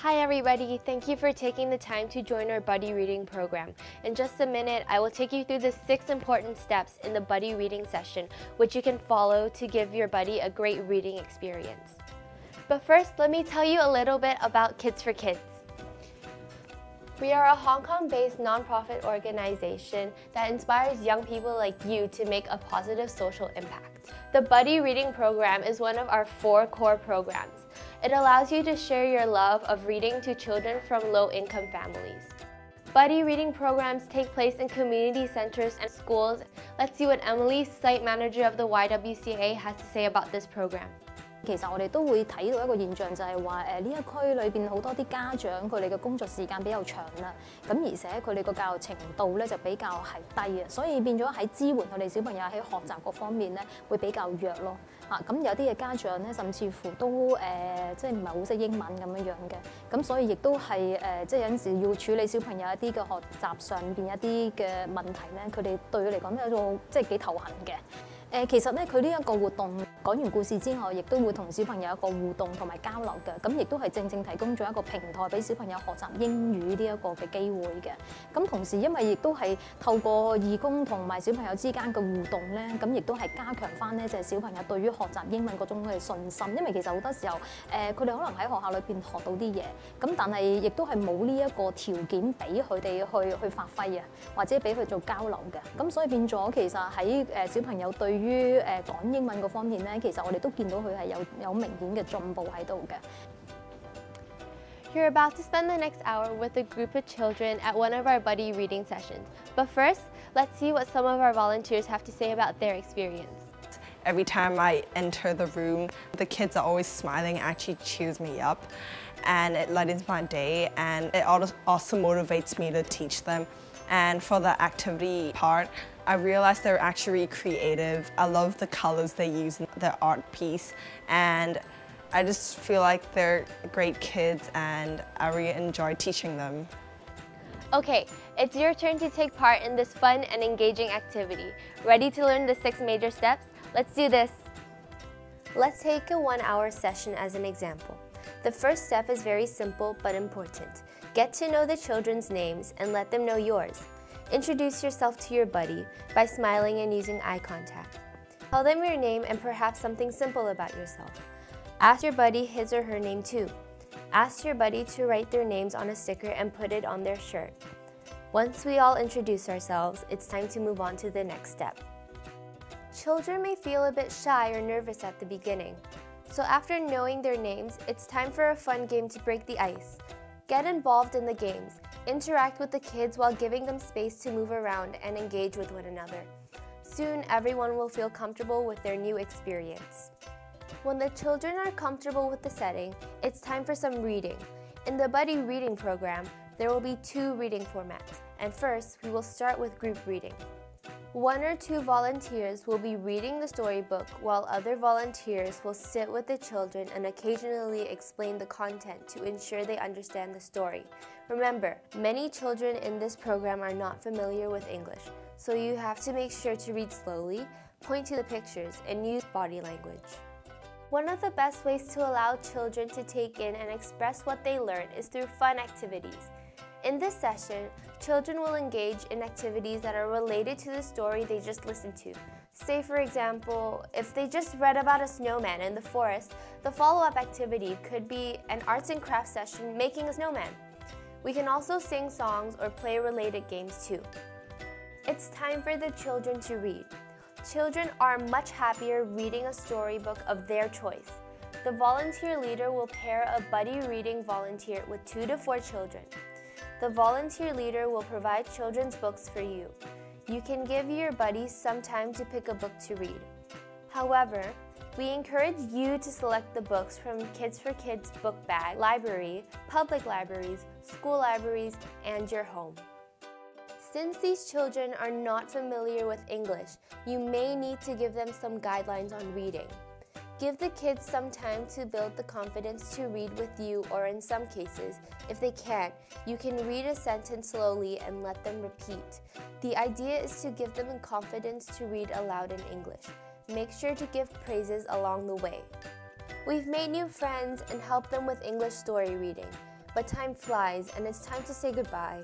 Hi everybody, thank you for taking the time to join our buddy reading program. In just a minute, I will take you through the 6 important steps in the buddy reading session, which you can follow to give your buddy a great reading experience. But first, let me tell you a little bit about Kids for Kids. We are a Hong Kong-based nonprofit organization that inspires young people like you to make a positive social impact. The Buddy Reading Program is one of our 4 core programs. It allows you to share your love of reading to children from low-income families. Buddy reading programs take place in community centers and schools. Let's see what Emily, site manager of the YWCA, has to say about this program. 其實我哋都會睇到一個現象，就係話呢一區裏邊好多啲家長佢哋嘅工作時間比較長啦，咁而且佢哋個教育程度咧就比較係低啊，所以變咗喺支援佢哋小朋友喺學習嗰方面咧會比較弱咯。咁有啲嘅家長咧甚至乎都即係唔係好識英文咁樣樣嘅，咁所以亦都係即係有陣時要處理小朋友一啲嘅學習上邊一啲嘅問題咧，佢哋對佢嚟講有個即係幾頭痕嘅。其實咧，佢呢一個活動講完故事之後，亦都會同小朋友一個互動同埋交流嘅，咁亦都係正正提供咗一個平台俾小朋友學習英語呢一個嘅機會嘅。咁同時因為亦都係透過義工同埋小朋友之間嘅互動咧，咁亦都係加強翻咧就係小朋友對於學習英文嗰種嘅信心。因為其實好多時候佢哋可能喺學校裏邊學到啲嘢，咁但係亦都係冇呢一個條件俾佢哋去發揮啊，或者俾佢做交流嘅。咁所以變咗其實喺小朋友對於講英文嗰方面咧，其實我哋都見到佢係有明顯嘅進步喺度嘅。You're about to spend the next hour with a group of children at one of our buddy reading sessions. But first, let's see what some of our volunteers have to say about their experience. Every time I enter the room, the kids are always smiling, actually cheers me up, and it lightens my day, and it also motivates me to teach them. And for the activity part, I realized they're actually creative. I love the colors they use in their art piece, and I just feel like they're great kids and I really enjoy teaching them. Okay, it's your turn to take part in this fun and engaging activity. Ready to learn the 6 major steps? Let's do this! Let's take a 1-hour session as an example. The first step is very simple but important. Get to know the children's names and let them know yours. Introduce yourself to your buddy by smiling and using eye contact. Tell them your name and perhaps something simple about yourself. Ask your buddy his or her name too. Ask your buddy to write their names on a sticker and put it on their shirt. Once we all introduce ourselves, it's time to move on to the next step. Children may feel a bit shy or nervous at the beginning. So after knowing their names, it's time for a fun game to break the ice. Get involved in the games. Interact with the kids while giving them space to move around and engage with one another. Soon, everyone will feel comfortable with their new experience. When the children are comfortable with the setting, it's time for some reading. In the Buddy Reading Program, there will be 2 reading formats, and first, we will start with group reading. 1 or 2 volunteers will be reading the storybook while other volunteers will sit with the children and occasionally explain the content to ensure they understand the story. Remember, many children in this program are not familiar with English, so you have to make sure to read slowly, point to the pictures, and use body language. One of the best ways to allow children to take in and express what they learn is through fun activities. In this session, children will engage in activities that are related to the story they just listened to. Say, for example, if they just read about a snowman in the forest, the follow-up activity could be an arts and crafts session making a snowman. We can also sing songs or play related games too. It's time for the children to read. Children are much happier reading a storybook of their choice. The volunteer leader will pair a buddy reading volunteer with 2 to 4 children. The volunteer leader will provide children's books for you. You can give your buddies some time to pick a book to read. However, we encourage you to select the books from Kids for Kids book bag, library, public libraries, school libraries, and your home. Since these children are not familiar with English, you may need to give them some guidelines on reading. Give the kids some time to build the confidence to read with you, or in some cases, if they can't, you can read a sentence slowly and let them repeat. The idea is to give them confidence to read aloud in English. Make sure to give praises along the way. We've made new friends and helped them with English story reading. But time flies and it's time to say goodbye.